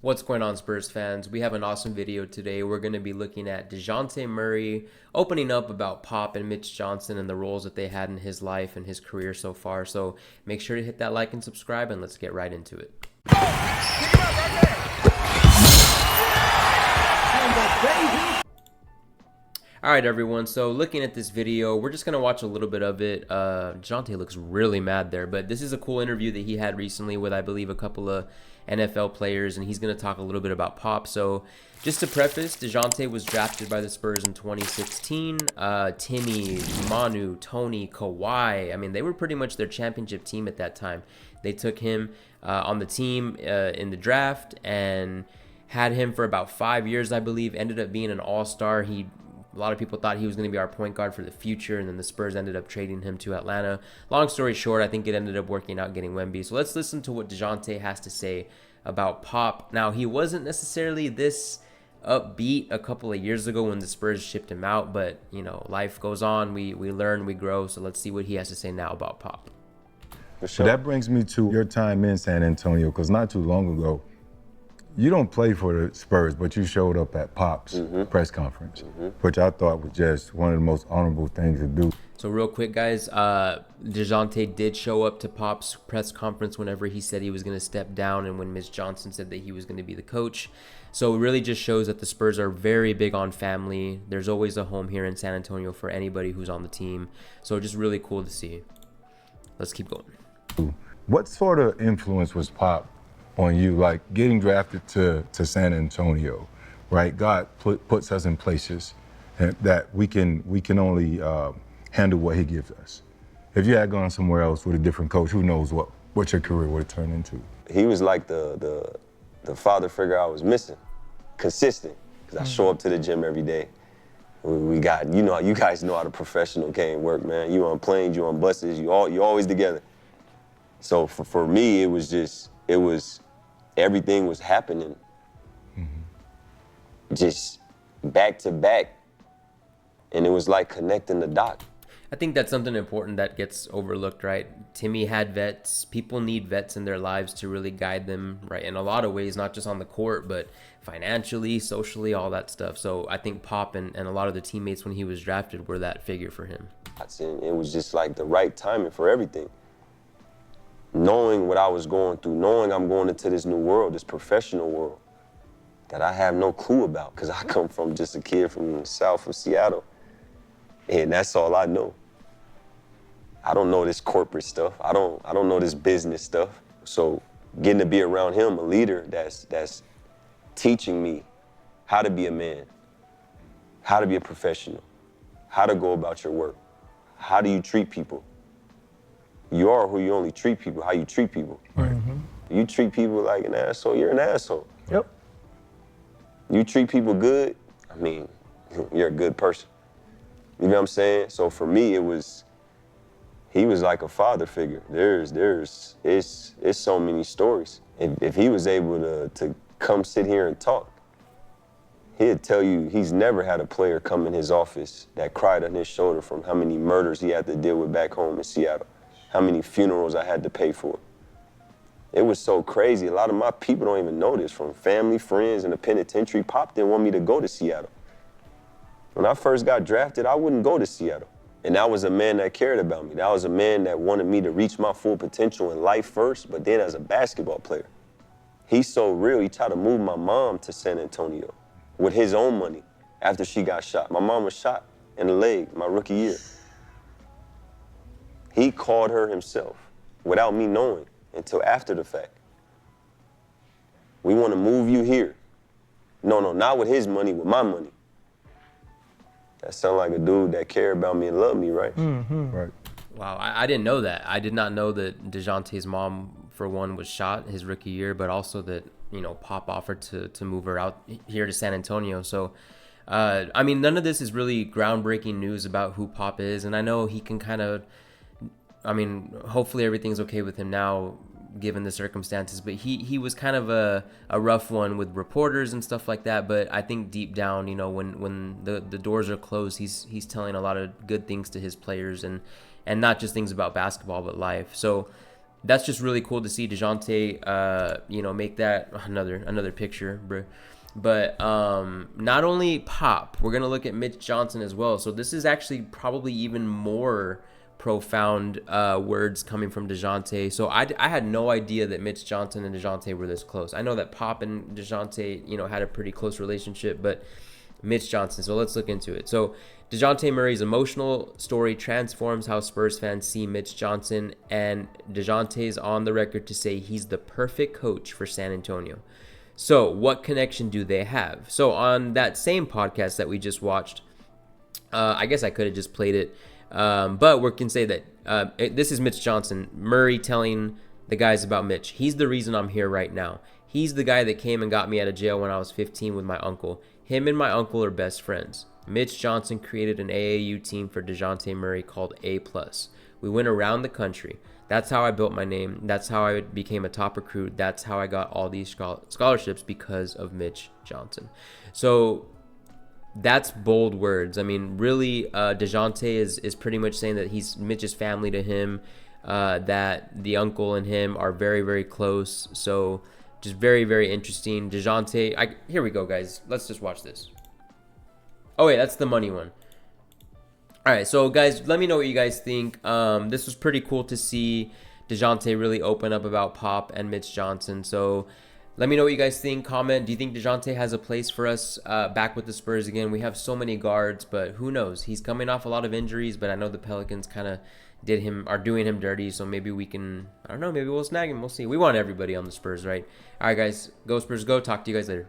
What's going on, Spurs fans? We have an awesome video today. We're going to be looking at DeJounte Murray opening up about Pop and Mitch Johnson and the roles that they had in his life and his career so far. So make sure to hit that like and subscribe, and let's get right into it. All right, everyone. So looking at this video, we're just going to watch a little bit of it. DeJounte looks really mad there, but this is a cool interview that he had recently with, I believe, a couple of NFL players, and he's going to talk a little bit about Pop. So just to preface, DeJounte was drafted by the Spurs in 2016. Timmy, Manu, Tony, Kawhi, I mean, they were pretty much their championship team at that time. They took him on the team in the draft and had him for about 5 years, I believe. Ended up being an all-star. A lot of people thought he was going to be our point guard for the future, and then the Spurs ended up trading him to Atlanta. Long story short, I think it ended up working out getting Wemby. So let's listen to what DeJounte has to say about Pop. Now, he wasn't necessarily this upbeat a couple of years ago when the Spurs shipped him out, but, you know, life goes on. We learn, we grow. So let's see what he has to say now about Pop. For sure. That brings me to your time in San Antonio, because not too long ago, you don't play for the Spurs, but you showed up at Pop's press conference, which I thought was just one of the most honorable things to do. So real quick, guys, DeJounte did show up to Pop's press conference whenever he said he was going to step down and when Mitch Johnson said that he was going to be the coach. So it really just shows that the Spurs are very big on family. There's always a home here in San Antonio for anybody who's on the team. So just really cool to see. Let's keep going. What sort of influence was Pop on you, like getting drafted to San Antonio, right? God puts us in places that we can only handle what he gives us. If you had gone somewhere else with a different coach, who knows what your career would have turned into. He was like the father figure I was missing, consistent, because I show up to the gym every day. We got, you guys know how the professional game work, man. You on planes, you on buses, you always together. So for me, it was everything was happening just back to back, and it was like connecting the dot. I think that's something important that gets overlooked, right? Timmy had vets. People need vets in their lives to really guide them, right? In a lot of ways, not just on the court, but financially, socially, all that stuff. So I think Pop and a lot of the teammates when he was drafted were that figure for him. It was just like the right timing for everything. Knowing what I was going through, knowing I'm going into this new world, this professional world that I have no clue about, because I come from just a kid from the south of Seattle, and that's all I know. I don't know this corporate stuff. I don't know this business stuff. So getting to be around him, a leader that's teaching me how to be a man, how to be a professional, how to go about your work, how do you treat people. You are who you only treat people, how you treat people. Right. You treat people like an asshole, you're an asshole. Yep. You treat people good, I mean, you're a good person. You know what I'm saying? So for me, he was like a father figure. It's so many stories. If he was able to come sit here and talk, he'd tell you he's never had a player come in his office that cried on his shoulder from how many murders he had to deal with back home in Seattle. How many funerals I had to pay for. It was so crazy. A lot of my people don't even know this, from family, friends, in the penitentiary. Pop didn't want me to go to Seattle. When I first got drafted, I wouldn't go to Seattle. And that was a man that cared about me. That was a man that wanted me to reach my full potential in life first, but then as a basketball player. He's so real, he tried to move my mom to San Antonio with his own money after she got shot. My mom was shot in the leg my rookie year. He called her himself without me knowing until after the fact. We want to move you here. No, not with his money, with my money. That sounds like a dude that cared about me and loved me, right? Right. Wow, I didn't know that. I did not know that DeJounte's mom, for one, was shot his rookie year, but also that, Pop offered to move her out here to San Antonio. So, I mean, none of this is really groundbreaking news about who Pop is, and I know he can kind of, hopefully everything's okay with him now, given the circumstances, but he was kind of a rough one with reporters and stuff like that. But I think deep down, when the doors are closed, he's telling a lot of good things to his players and not just things about basketball, but life. So that's just really cool to see DeJounte, you know, make that another picture, bro. But not only Pop, we're gonna look at Mitch Johnson as well. So this is actually probably even more profound words coming from DeJounte. So I had no idea that Mitch Johnson and DeJounte were this close. I know that Pop and DeJounte, you know, had a pretty close relationship, but Mitch Johnson. So let's look into it. So DeJounte Murray's emotional story transforms how Spurs fans see Mitch Johnson, and DeJounte's on the record to say he's the perfect coach for San Antonio. So what connection do they have? So on that same podcast that we just watched, I guess I could have just played it, but we can say that this is Mitch Johnson, Murray telling the guys about Mitch. He's the reason I'm here right now. He's the guy that came and got me out of jail when I was 15 with my uncle. Him and my uncle are best friends. Mitch Johnson created an AAU team for DeJounte Murray called A+. We went around the country. That's how I built my name. That's how I became a top recruit. That's how I got all these scholarships, because of Mitch Johnson. So that's bold words. I mean, really, DeJounte is pretty much saying that he's Mitch's family to him, that the uncle and him are very, very close. So just very, very interesting. DeJounte, here we go, guys. Let's just watch this. Oh, wait, that's the money one. All right, so guys, let me know what you guys think. This was pretty cool to see DeJounte really open up about Pop and Mitch Johnson. So let me know what you guys think. Comment. Do you think DeJounte has a place for us back with the Spurs again? We have so many guards, but who knows? He's coming off a lot of injuries, but I know the Pelicans kind of are doing him dirty. So maybe we can, I don't know, maybe we'll snag him. We'll see. We want everybody on the Spurs, right? All right, guys, go Spurs, go. Talk to you guys later.